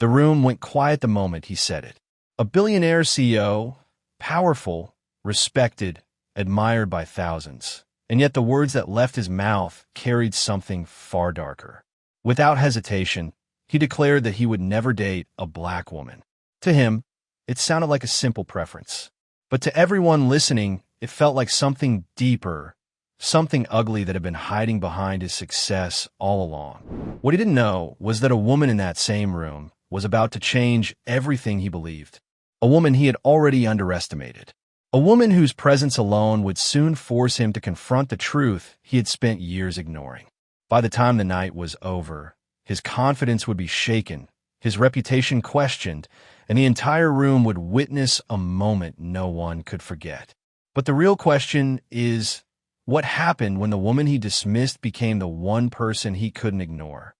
The room went quiet the moment he said it. A billionaire CEO, powerful, respected, admired by thousands. And yet the words that left his mouth carried something far darker. Without hesitation, he declared that he would never date a black woman. To him, it sounded like a simple preference. But to everyone listening, it felt like something deeper, something ugly that had been hiding behind his success all along. What he didn't know was that a woman in that same room was about to change everything he believed. A woman he had already underestimated. A woman whose presence alone would soon force him to confront the truth he had spent years ignoring. By the time the night was over, his confidence would be shaken, his reputation questioned, and the entire room would witness a moment no one could forget. But the real question is, what happened when the woman he dismissed became the one person he couldn't ignore?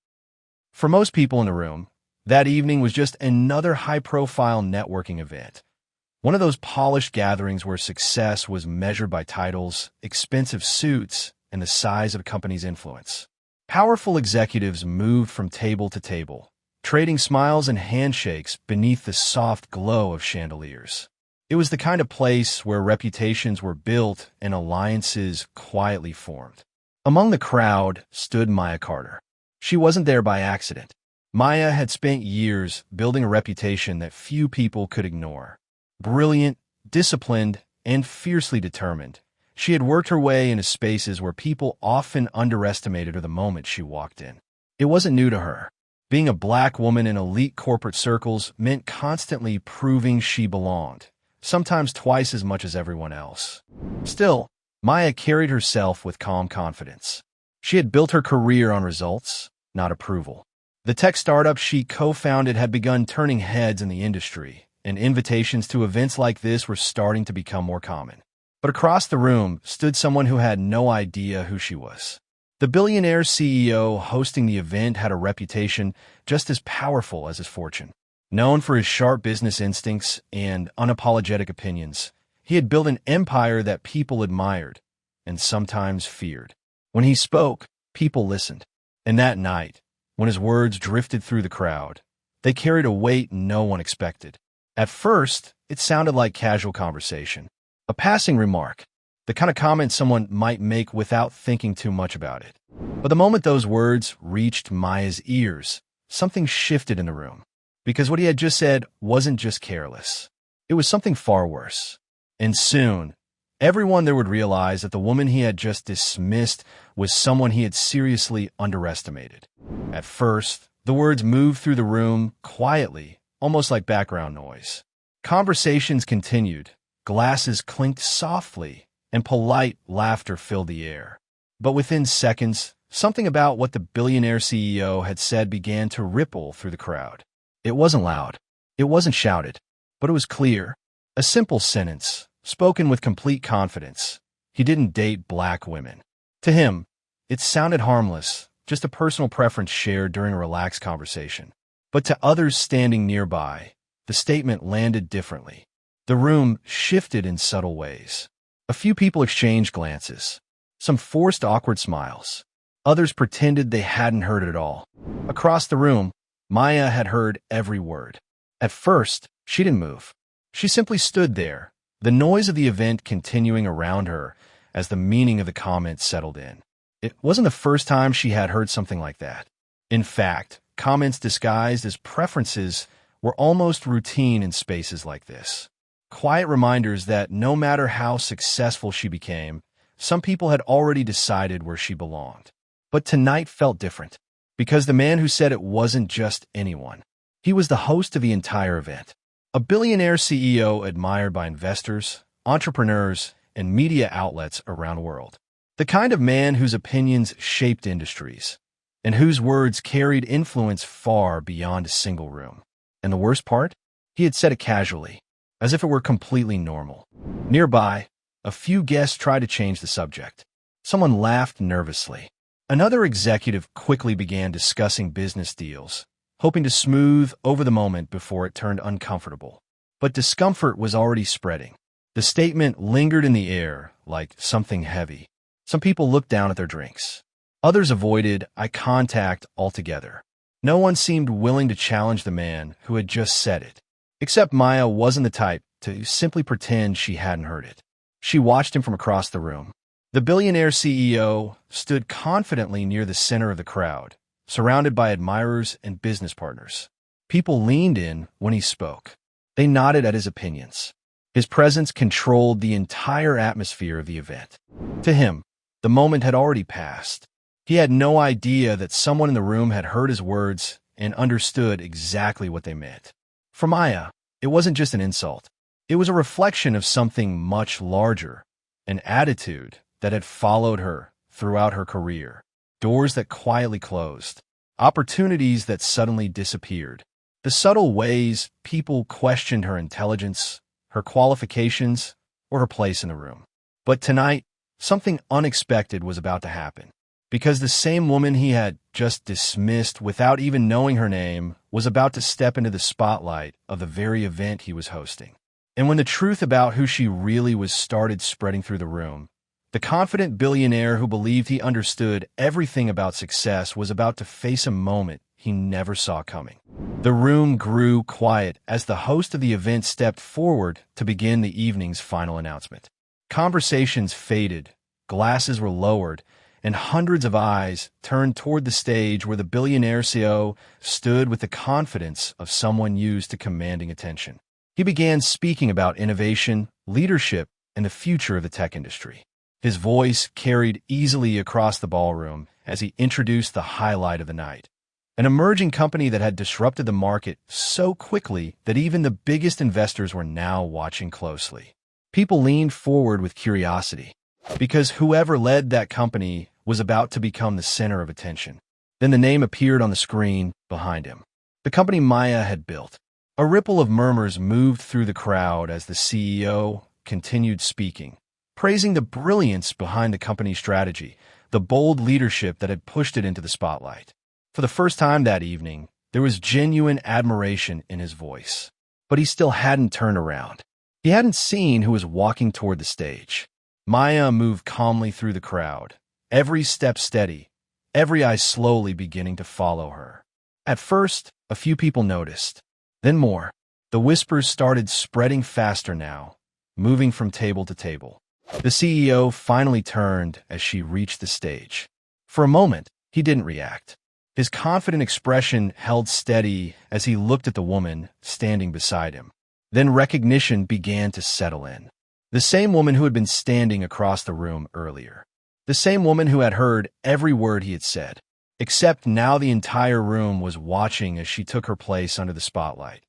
For most people in the room, that evening was just another high-profile networking event. One of those polished gatherings where success was measured by titles, expensive suits, and the size of a company's influence. Powerful executives moved from table to table, trading smiles and handshakes beneath the soft glow of chandeliers. It was the kind of place where reputations were built and alliances quietly formed. Among the crowd stood Maya Carter. She wasn't there by accident. Maya had spent years building a reputation that few people could ignore. Brilliant, disciplined, and fiercely determined, she had worked her way into spaces where people often underestimated her the moment she walked in. It wasn't new to her. Being a black woman in elite corporate circles meant constantly proving she belonged, sometimes twice as much as everyone else. Still, Maya carried herself with calm confidence. She had built her career on results, not approval. The tech startup she co-founded had begun turning heads in the industry, and invitations to events like this were starting to become more common. But across the room stood someone who had no idea who she was. The billionaire CEO hosting the event had a reputation just as powerful as his fortune. Known for his sharp business instincts and unapologetic opinions, he had built an empire that people admired and sometimes feared. When he spoke, people listened. And that night, when his words drifted through the crowd, they carried a weight no one expected. At first, it sounded like casual conversation, a passing remark, the kind of comment someone might make without thinking too much about it. But the moment those words reached Maya's ears, something shifted in the room. Because what he had just said wasn't just careless. It was something far worse. And soon, everyone there would realize that the woman he had just dismissed was someone he had seriously underestimated. At first, the words moved through the room quietly, almost like background noise. Conversations continued, glasses clinked softly, and polite laughter filled the air. But within seconds, something about what the billionaire CEO had said began to ripple through the crowd. It wasn't loud, it wasn't shouted, but it was clear. A simple sentence, spoken with complete confidence. He didn't date black women. To him, it sounded harmless, just a personal preference shared during a relaxed conversation. But to others standing nearby, the statement landed differently. The room shifted in subtle ways. A few people exchanged glances, some forced awkward smiles. Others pretended they hadn't heard it at all. Across the room, Maya had heard every word. At first, she didn't move. She simply stood there, the noise of the event continuing around her as the meaning of the comment settled in. It wasn't the first time she had heard something like that. In fact, comments disguised as preferences were almost routine in spaces like this. Quiet reminders that no matter how successful she became, some people had already decided where she belonged. But tonight felt different, because the man who said it wasn't just anyone. He was the host of the entire event. A billionaire CEO admired by investors, entrepreneurs, and media outlets around the world. The kind of man whose opinions shaped industries, and whose words carried influence far beyond a single room. And the worst part? He had said it casually, as if it were completely normal. Nearby, a few guests tried to change the subject. Someone laughed nervously. Another executive quickly began discussing business deals, hoping to smooth over the moment before it turned uncomfortable. But discomfort was already spreading. The statement lingered in the air like something heavy. Some people looked down at their drinks. Others avoided eye contact altogether. No one seemed willing to challenge the man who had just said it. Except Maya wasn't the type to simply pretend she hadn't heard it. She watched him from across the room. The billionaire CEO stood confidently near the center of the crowd, surrounded by admirers and business partners. People leaned in when he spoke. They nodded at his opinions. His presence controlled the entire atmosphere of the event. To him, the moment had already passed. He had no idea that someone in the room had heard his words and understood exactly what they meant. For Maya, it wasn't just an insult. It was a reflection of something much larger, an attitude that had followed her throughout her career. Doors that quietly closed, opportunities that suddenly disappeared. The subtle ways people questioned her intelligence, her qualifications, or her place in the room. But tonight, something unexpected was about to happen. Because the same woman he had just dismissed without even knowing her name was about to step into the spotlight of the very event he was hosting. And when the truth about who she really was started spreading through the room, the confident billionaire who believed he understood everything about success was about to face a moment he never saw coming. The room grew quiet as the host of the event stepped forward to begin the evening's final announcement. Conversations faded, glasses were lowered, and hundreds of eyes turned toward the stage where the billionaire CEO stood with the confidence of someone used to commanding attention. He began speaking about innovation, leadership, and the future of the tech industry. His voice carried easily across the ballroom as he introduced the highlight of the night, an emerging company that had disrupted the market so quickly that even the biggest investors were now watching closely. People leaned forward with curiosity, because whoever led that company was about to become the center of attention. Then the name appeared on the screen behind him. The company Maya had built. A ripple of murmurs moved through the crowd as the CEO continued speaking, praising the brilliance behind the company's strategy, the bold leadership that had pushed it into the spotlight. For the first time that evening, there was genuine admiration in his voice. But he still hadn't turned around. He hadn't seen who was walking toward the stage. Maya moved calmly through the crowd, every step steady, every eye slowly beginning to follow her. At first, a few people noticed. Then more. The whispers started spreading faster now, moving from table to table. The CEO finally turned as she reached the stage. For a moment, he didn't react. His confident expression held steady as he looked at the woman standing beside him. Then recognition began to settle in. The same woman who had been standing across the room earlier. The same woman who had heard every word he had said. Except now the entire room was watching as she took her place under the spotlight.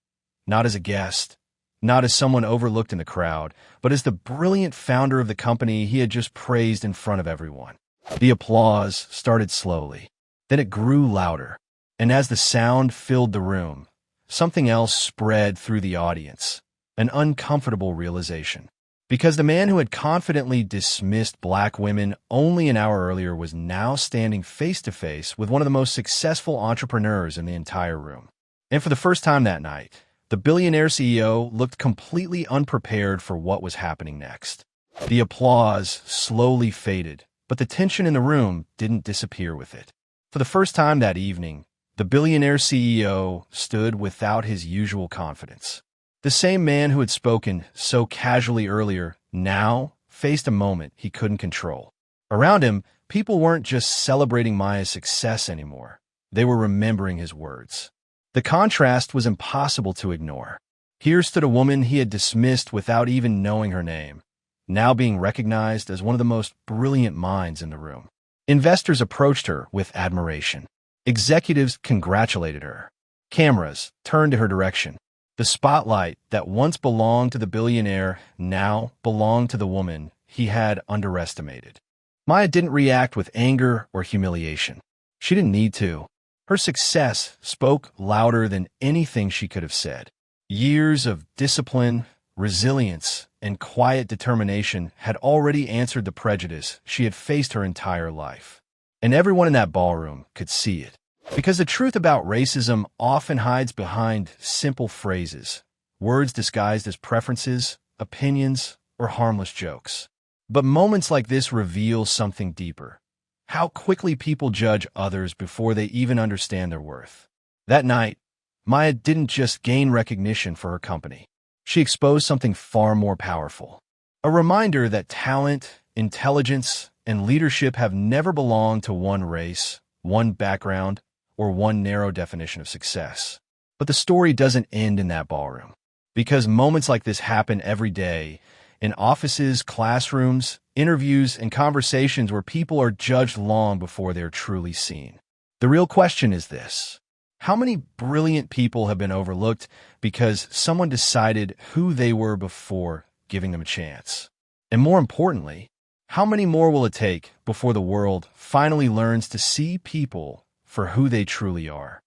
Not as a guest, not as someone overlooked in the crowd, but as the brilliant founder of the company he had just praised in front of everyone. The applause started slowly. Then it grew louder. And as the sound filled the room, something else spread through the audience. An uncomfortable realization. Because the man who had confidently dismissed black women only an hour earlier was now standing face-to-face with one of the most successful entrepreneurs in the entire room. And for the first time that night, the billionaire CEO looked completely unprepared for what was happening next. The applause slowly faded, but the tension in the room didn't disappear with it. For the first time that evening, the billionaire CEO stood without his usual confidence. The same man who had spoken so casually earlier now faced a moment he couldn't control. Around him, people weren't just celebrating Maya's success anymore. They were remembering his words. The contrast was impossible to ignore. Here stood a woman he had dismissed without even knowing her name, now being recognized as one of the most brilliant minds in the room. Investors approached her with admiration. Executives congratulated her. Cameras turned to her direction. The spotlight that once belonged to the billionaire now belonged to the woman he had underestimated. Maya didn't react with anger or humiliation. She didn't need to. Her success spoke louder than anything she could have said. Years of discipline, resilience, and quiet determination had already answered the prejudice she had faced her entire life. And everyone in that ballroom could see it. Because the truth about racism often hides behind simple phrases, words disguised as preferences, opinions, or harmless jokes. But moments like this reveal something deeper. How quickly people judge others before they even understand their worth. That night, Maya didn't just gain recognition for her company. She exposed something far more powerful. A reminder that talent, intelligence, and leadership have never belonged to one race, one background, or one narrow definition of success. But the story doesn't end in that ballroom. Because moments like this happen every day, in offices, classrooms, interviews, and conversations where people are judged long before they're truly seen. The real question is this: how many brilliant people have been overlooked because someone decided who they were before giving them a chance? And more importantly, how many more will it take before the world finally learns to see people for who they truly are?